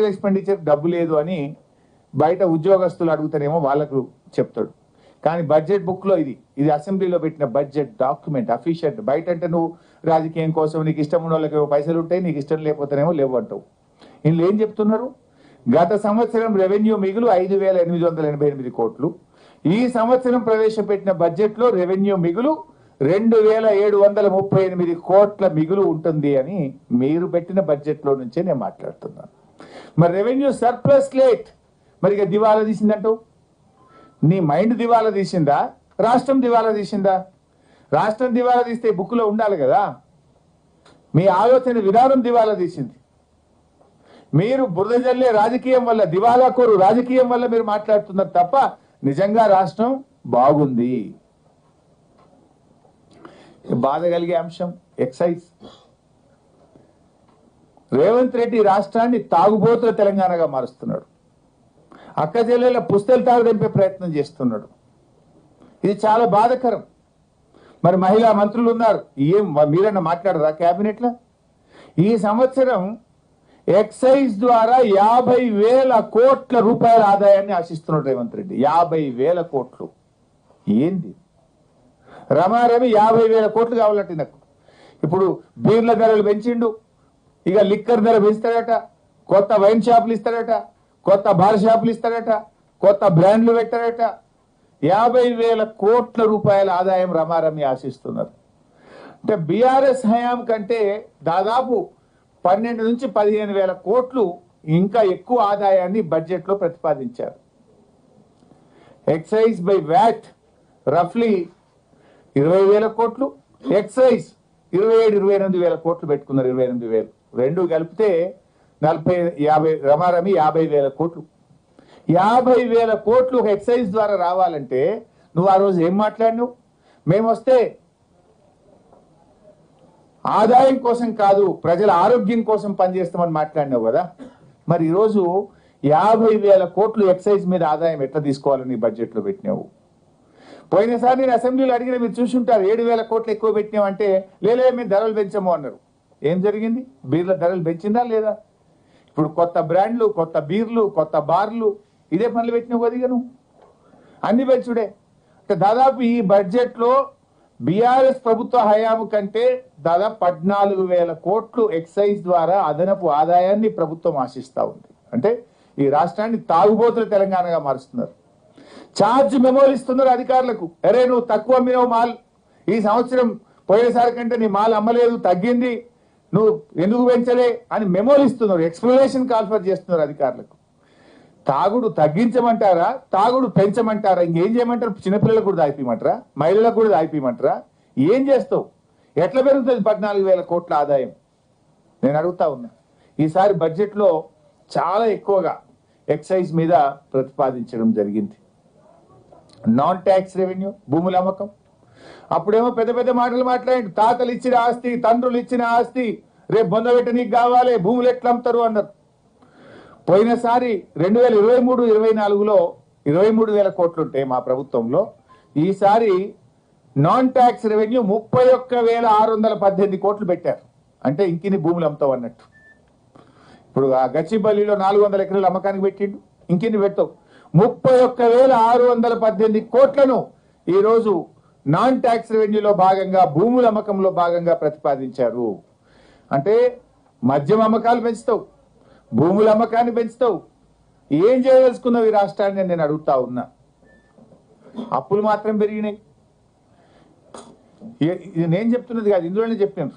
Expenditure డబ్బు లేదు అని బయట ఉద్యోగస్తులు అడుగుతారేమో వాళ్ళకు చెప్తాడు. కానీ బడ్జెట్ బుక్ లో ఇది అసెంబ్లీలో పెట్టిన బడ్జెట్ డాక్యుమెంట్ అఫీషియల్. బయట అంటే నువ్వు రాజకీయం కోసం నీకు ఇష్టం ఉన్న వాళ్ళకి పైసలు ఉంటాయి, నీకు ఇష్టం లేకపోతేనేమో లేవు అంటావు. వీళ్ళు ఏం చెప్తున్నారు? గత సంవత్సరం రెవెన్యూ మిగులు 5,888 కోట్లు. ఈ సంవత్సరం ప్రవేశపెట్టిన బడ్జెట్ లో రెవెన్యూ మిగులు 2,738 కోట్ల మిగులు ఉంటుంది అని మీరు పెట్టిన బడ్జెట్ లో నుంచే నేను మాట్లాడుతున్నాను. మరి రెవెన్యూ సర్ప్లస్ లేట్, మరి ఇక దివాలా తీసిందంటూ నీ మైండ్ దివాలా తీసిందా, రాష్ట్రం దివాలా తీసిందా? రాష్ట్రం దివాలా తీస్తే బుక్లో ఉండాలి కదా. మీ ఆలోచన విధానం దివాలా తీసింది. మీరు బురద జల్లే రాజకీయం వల్ల, దివాలా కోరు రాజకీయం వల్ల మీరు మాట్లాడుతున్నారు తప్ప నిజంగా రాష్ట్రం బాగుంది. బాధ కలిగే అంశం ఎక్సైజ్. రేవంత్ రెడ్డి రాష్ట్రాన్ని తాగుబోతుల తెలంగాణగా మారుస్తున్నాడు. అక్క చెల్లెల పుస్తలు తాగుదంపే ప్రయత్నం చేస్తున్నాడు. ఇది చాలా బాధకరం. మరి మహిళా మంత్రులు ఉన్నారు, ఏం మీరన్నా మాట్లాడరా క్యాబినెట్లో? ఈ సంవత్సరం ఎక్సైజ్ ద్వారా 50,000 కోట్ల రూపాయల ఆదాయాన్ని ఆశిస్తున్నాడు రేవంత్ రెడ్డి. 50,000 కోట్లు ఏంది? రమారమి 50,000 కోట్లు కావాలంటే నాకు. ఇప్పుడు బీర్ల ధరలు పెంచిండు, ఇక లిక్కర్ ధర పెంచుతాడట, కొత్త వైన్ షాపులు ఇస్తాడట, కొత్త బార్ షాపులు ఇస్తాడట, కొత్త బ్రాండ్లు పెట్టాడట. 50,000 కోట్ల రూపాయల ఆదాయం రమారమి ఆశిస్తున్నారు. అంటే బీఆర్ఎస్ హయాం కంటే దాదాపు 12 నుంచి 15,000 కోట్లు ఇంకా ఎక్కువ ఆదాయాన్ని బడ్జెట్ లో ప్రతిపాదించారు. ఎక్సైజ్ బై వ్యాట్ రఫ్లీ 20,000 కోట్లు, ఎక్సైజ్ 27,000-28,000 కోట్లు పెట్టుకున్నారు. 28,000 రెండు కలిపితే 40-50 రమారమి 50,000 కోట్లు. 50,000 కోట్లు ఒక ఎక్సైజ్ ద్వారా రావాలంటే నువ్వు ఆ రోజు ఏం మాట్లాడినావు? మేము వస్తే ఆదాయం కోసం కాదు, ప్రజల ఆరోగ్యం కోసం పనిచేస్తామని మాట్లాడినావు కదా. మరి ఈరోజు 50,000 కోట్లు ఎక్సైజ్ మీద ఆదాయం ఎట్లా తీసుకోవాలని బడ్జెట్ లో పెట్టినావు? పోయినసారి నేను అసెంబ్లీలో అడిగిన, మీరు చూసుంటారు, 7,000 కోట్లు ఎక్కువ పెట్టినావు అంటే లేలే మేము ధరలు పెంచము అన్నారు. ఏం జరిగింది? బీర్ల ధరలు పెంచిందా లేదా? ఇప్పుడు కొత్త బ్రాండ్లు, కొత్త బీర్లు, కొత్త బార్లు, ఇదే పనులు పెట్టినావు కదా. నువ్వు అన్ని పెంచుడే. అంటే దాదాపు ఈ బడ్జెట్ లో బీఆర్ఎస్ ప్రభుత్వ హయాము కంటే దాదాపు 14,000 కోట్లు ఎక్సైజ్ ద్వారా అదనపు ఆదాయాన్ని ప్రభుత్వం ఆశిస్తా ఉంది. అంటే ఈ రాష్ట్రాన్ని తాగుబోతుల తెలంగాణగా మారుస్తున్నారు. ఛార్జ్ మెమోలు ఇస్తున్నారు అధికారులకు. అరే నువ్వు తక్కువ అమ్మినావు మాల్, ఈ సంవత్సరం పోయేసారి కంటే నీ మాల్ అమ్మలేదు, తగ్గింది, నువ్వు ఎందుకు పెంచలే అని మెమోలు ఇస్తున్నారు. ఎక్స్ప్లెనేషన్ కాల్ఫర్ చేస్తున్నారు అధికారులకు. తాగుడు తగ్గించమంటారా, తాగుడు పెంచమంటారా, ఇంకేం చేయమంటారు? చిన్నపిల్లలకు కూడా దాయిపోయమంటారా, మహిళలకు కూడా దాయిపోయమంటారా? ఏం చేస్తావు? ఎట్లా పెరుగుతుంది 14,000 కోట్ల ఆదాయం? నేను అడుగుతా ఉన్నా. ఈసారి బడ్జెట్లో చాలా ఎక్కువగా ఎక్సైజ్ మీద ప్రతిపాదించడం జరిగింది. నాన్ ట్యాక్స్ రెవెన్యూ, భూముల అమ్మకం. అప్పుడేమో పెద్ద పెద్ద మాటలు మాట్లాడి, తాతలు ఇచ్చిన ఆస్తి, తండ్రులు ఇచ్చిన ఆస్తి రేపు బొందబెట్ట నీకు కావాలి, భూములు ఎట్లా అమ్ముతారు అన్నారు. పోయినసారి 2023-24లో 23,000 కోట్లు ఉంటాయి మా ప్రభుత్వంలో. ఈసారి నాన్ ట్యాక్స్ రెవెన్యూ 31,618 కోట్లు పెట్టారు. అంటే ఇంకిన్ని భూములు అమ్ముతావు అన్నట్టు. ఇప్పుడు ఆ గచ్చిబల్లిలో 400 ఎకరాలు అమ్మకానికి పెట్టిండు, ఇంకిన్ని పెట్టావు. 31,618 కోట్లను ఈరోజు నాన్ ట్యాక్స్ రెవెన్యూలో భాగంగా, భూముల అమ్మకంలో భాగంగా ప్రతిపాదించారు. అంటే మద్యం అమ్మకాలు పెంచుతావు, భూముల అమ్మకాన్ని పెంచుతావు. ఏం చేయదలుచుకున్నావు ఈ రాష్ట్రాన్ని నేను అడుగుతా ఉన్నా. అప్పులు మాత్రం పెరిగినాయి. ఇది నేను చెప్తున్నది కాదు, ఇందులోనే చెప్పాను.